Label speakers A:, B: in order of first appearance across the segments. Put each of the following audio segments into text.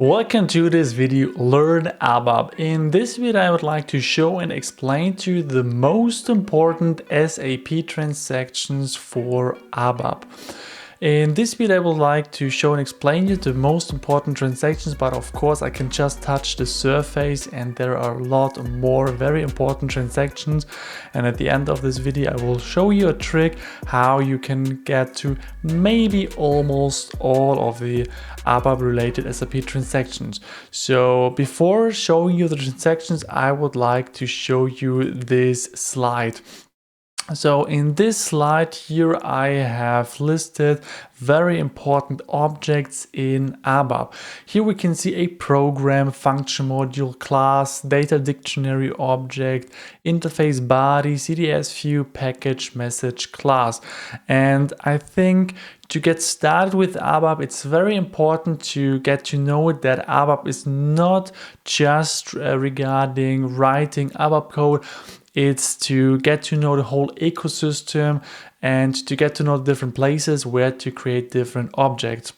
A: Welcome to this video, Learn ABAP. In this video, I would like to show and explain to you the most important SAP transactions for ABAP. In this video, I would like to show and explain you the most important transactions, but of course I can just touch the surface and there are a lot more very important transactions. And at the end of this video, I will show you a trick how you can get to maybe almost all of the ABAP related SAP transactions. So before showing you the transactions, I would like to show you this slide. So in this slide here, I have listed very important objects in ABAP. Here we can see a program, function module, class, data dictionary object, interface body, CDS view, package, message, class. And I think to get started with ABAP, it's very important to get to know that ABAP is not just regarding writing ABAP code. It's to get to know the whole ecosystem and to get to know different places where to create different objects.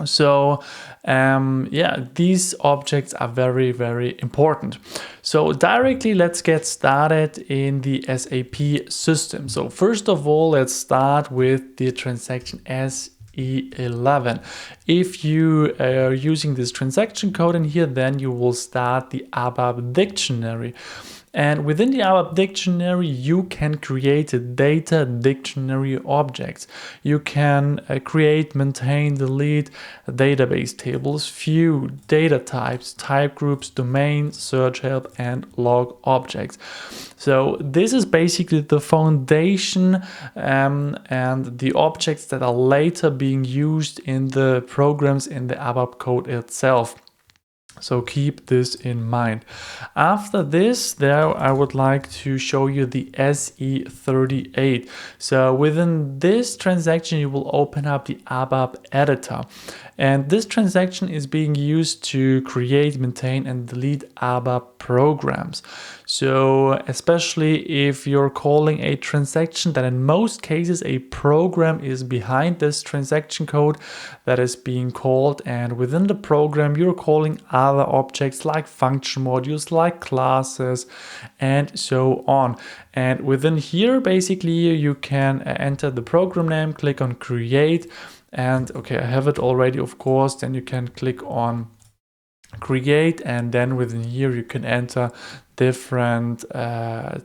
A: So these objects are very, very important. So directly, let's get started in the SAP system. So first of all, let's start with the transaction SE11. If you are using this transaction code in here, then you will start the ABAP Dictionary. And within the ABAP Dictionary, you can create a data dictionary objects. You can create, maintain, delete database tables, view, data types, type groups, domain, search help, and log objects. So this is basically the foundation and the objects that are later being used in the programs in the ABAP code itself. So keep this in mind. After this, I would like to show you the SE38. So within this transaction, you will open up the ABAP Editor. And this transaction is being used to create, maintain, and delete ABAP programs. So especially if you're calling a transaction, then in most cases a program is behind this transaction code that is being called, and within the program you're calling other objects like function modules, like classes, and so on. And within here, basically, you can enter the program name, click on create, and okay, I have it already, of course. Then you can click on create, and then within here you can enter different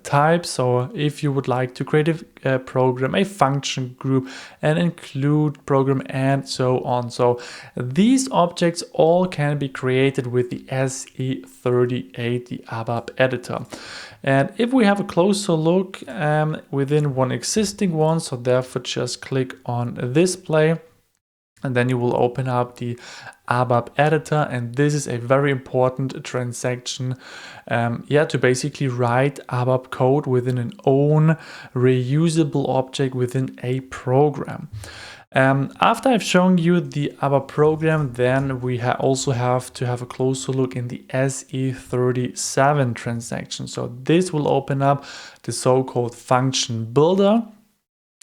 A: types. So if you would like to create a program, a function group, and include program, and so on. So these objects all can be created with the SE38, the ABAP editor. And if we have a closer look within one existing one, so therefore just click on display, and then you will open up the ABAP editor, and this is a very important transaction to basically write ABAP code within an own reusable object within a program. After I've shown you the ABAP program, then we also have to have a closer look in the SE37 transaction. So this will open up the so-called function builder.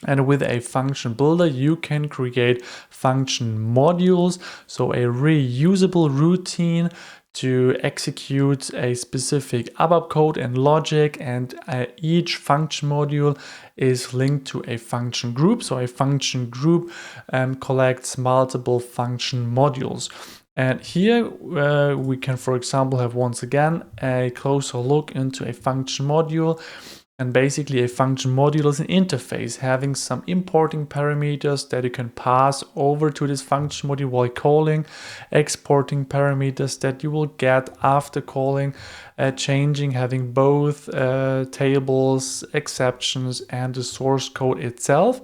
A: And with a function builder, you can create function modules, so a reusable routine to execute a specific ABAP code and logic, and each function module is linked to a function group. So a function group collects multiple function modules. And here we can, for example, have once again a closer look into a function module. And basically a function module is an interface having some importing parameters that you can pass over to this function module while calling, exporting parameters that you will get after calling, changing, having both tables, exceptions, and the source code itself.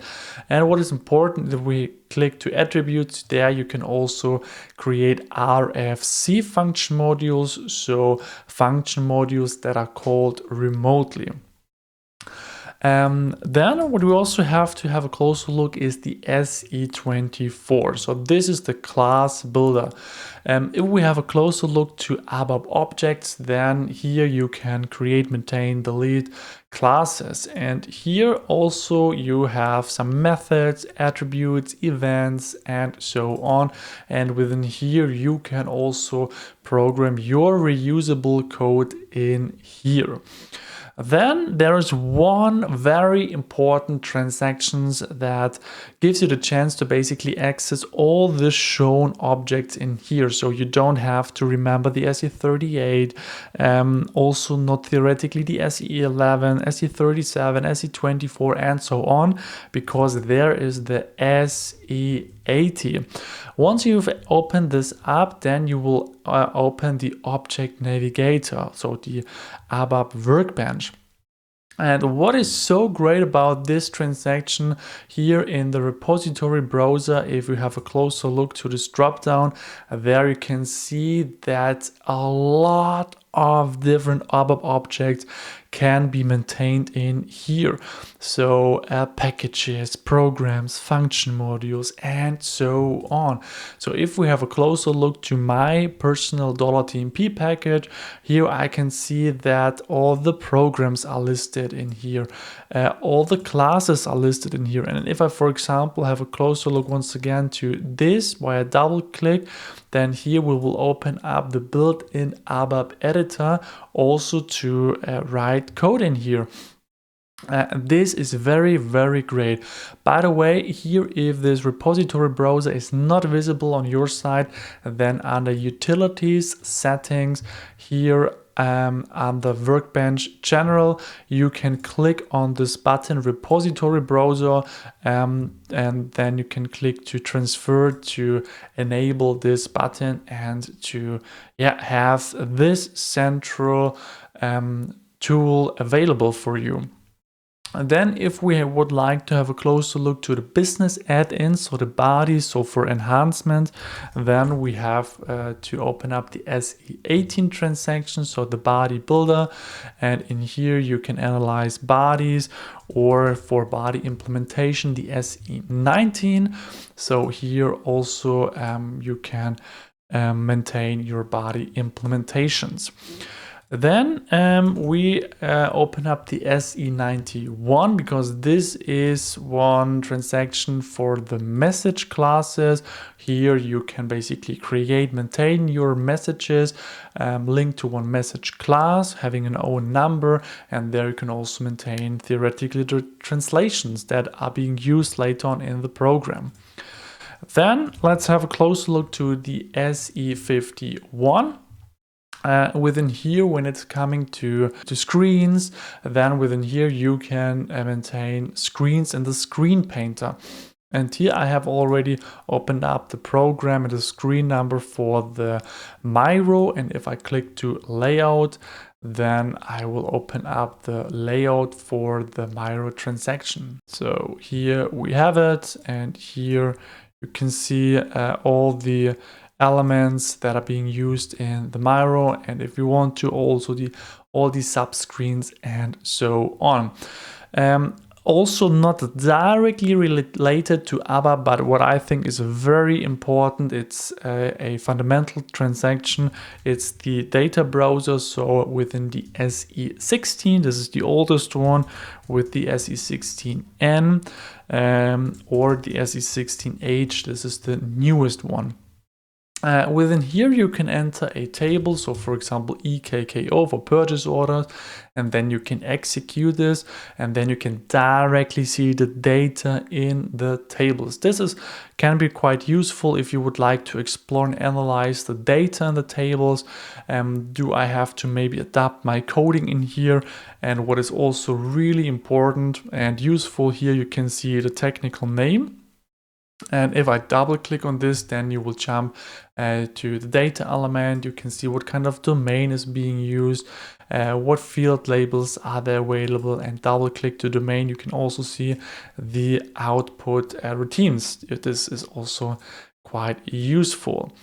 A: And what is important, if we click to attributes, there you can also create RFC function modules, so function modules that are called remotely. Then what we also have to have a closer look is the SE24. So this is the class builder. If we have a closer look to ABAP objects, then here you can create, maintain, delete classes. And here also you have some methods, attributes, events, and so on. And within here you can also program your reusable code in here. Then there is one very important transactions that gives you the chance to basically access all the shown objects in here. So you don't have to remember the SE38, also not theoretically the SE11, SE37, SE24, and so on, because there is the SE80. Once you've opened this up, then you will open the Object Navigator, so the ABAP Workbench. And what is so great about this transaction here in the repository browser, if you have a closer look to this dropdown, there you can see that a lot of different ABAP objects can be maintained in here. So packages, programs, function modules, and so on. So if we have a closer look to my personal $TMP package, here I can see that all the programs are listed in here. All the classes are listed in here. And if I, for example, have a closer look once again to this via double click, then here we will open up the built-in ABAP Editor also to write code in here. This is very, very great. By the way, here if this repository browser is not visible on your side, then under Utilities, Settings, here under Workbench General, you can click on this button Repository Browser, and then you can click to transfer to enable this button and to have this central tool available for you. And then if we would like to have a closer look to the business add-ins, so the BAdI, so for enhancement, then we have to open up the SE18 transaction, so the BAdI Builder. And in here you can analyze BAdIs, or for BAdI implementation, the SE19. So here also you can maintain your BAdI implementations. Then we open up the SE91, because this is one transaction for the message classes. Here you can basically create, maintain your messages, linked to one message class, having an own number, and there you can also maintain theoretically the translations that are being used later on in the program. Then let's have a closer look to the SE51. Within here, when it's coming to screens, then within here you can maintain screens in the screen painter. And here I have already opened up the program and the screen number for the Miro. And if I click to layout, then I will open up the layout for the Miro transaction. So here we have it, and here you can see all the elements that are being used in the Miro, and if you want to also all the subscreens and so on. Also not directly related to ABAP, but what I think is very important, it's a fundamental transaction. It's the data browser. So within the SE16, this is the oldest one, with the SE16N or the SE16H, this is the newest one. Within here you can enter a table, so for example EKKO for purchase orders, and then you can execute this, and then you can directly see the data in the tables. This can be quite useful if you would like to explore and analyze the data in the tables. Do I have to maybe adapt my coding in here? And what is also really important and useful here, you can see the technical name. And if I double click on this, then you will jump to the data element. You can see what kind of domain is being used, what field labels are there available, and double click to domain. You can also see the output routines. This is also quite useful.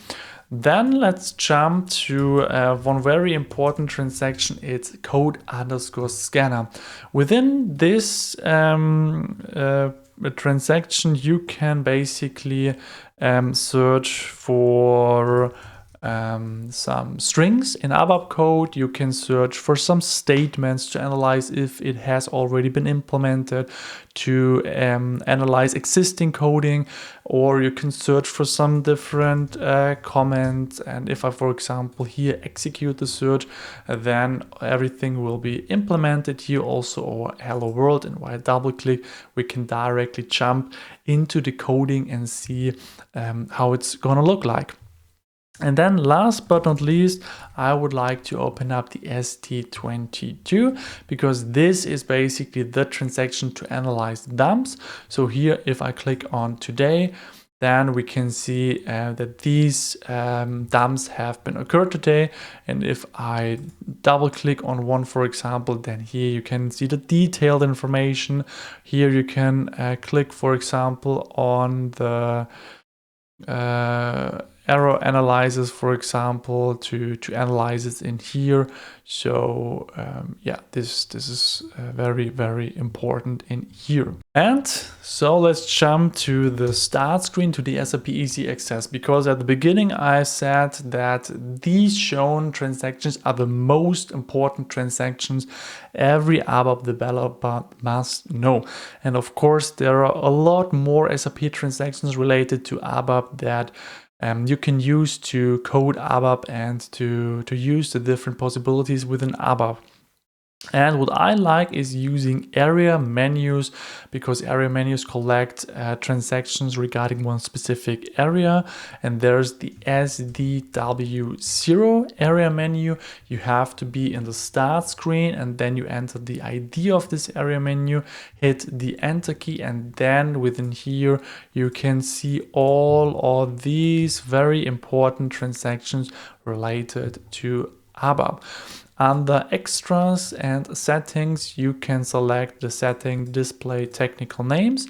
A: Then let's jump to one very important transaction. It's code_scanner. Within this transaction, you can basically search for some strings in ABAP code. You can search for some statements to analyze if it has already been implemented, to analyze existing coding, or you can search for some different comments. And if I, for example, here execute the search, then everything will be implemented here also, or hello world. And while double click, we can directly jump into the coding and see how it's gonna look like. And then last but not least, I would like to open up the ST22, because this is basically the transaction to analyze dumps. So here, if I click on today, then we can see that these dumps have been occurred today. And if I double click on one, for example, then here you can see the detailed information. Here you can click, for example, on the error analyzers, for example, to analyze it in here. So yeah, this is very, very important in here. And so let's jump to the start screen, to the SAP Easy Access, because at the beginning I said that these shown transactions are the most important transactions every ABAP developer must know. And of course, there are a lot more SAP transactions related to ABAP that you can use to code ABAP and to use the different possibilities within ABAP. And what I like is using area menus, because area menus collect transactions regarding one specific area. And there's the SDW0 area menu. You have to be in the start screen, and then you enter the ID of this area menu, hit the enter key, and then within here you can see all of these very important transactions related to ABAP. Under extras and settings, you can select the setting display technical names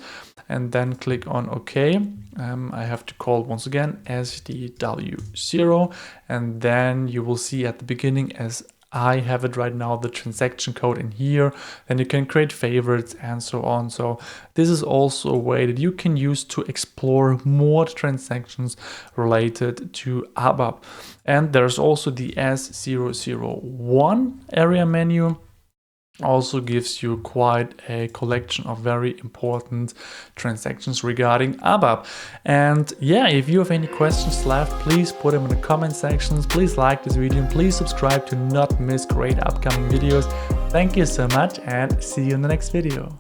A: and then click on OK. I have to call once again SDW0, and then you will see at the beginning, as I have it right now, the transaction code in here. Then you can create favorites and so on. So this is also a way that you can use to explore more transactions related to ABAP. And there's also the S001 area menu. Also gives you quite a collection of very important transactions regarding ABAP. And yeah, if you have any questions left, please put them in the comment sections. Please like this video and please subscribe to not miss great upcoming videos. Thank you so much, and see you in the next video.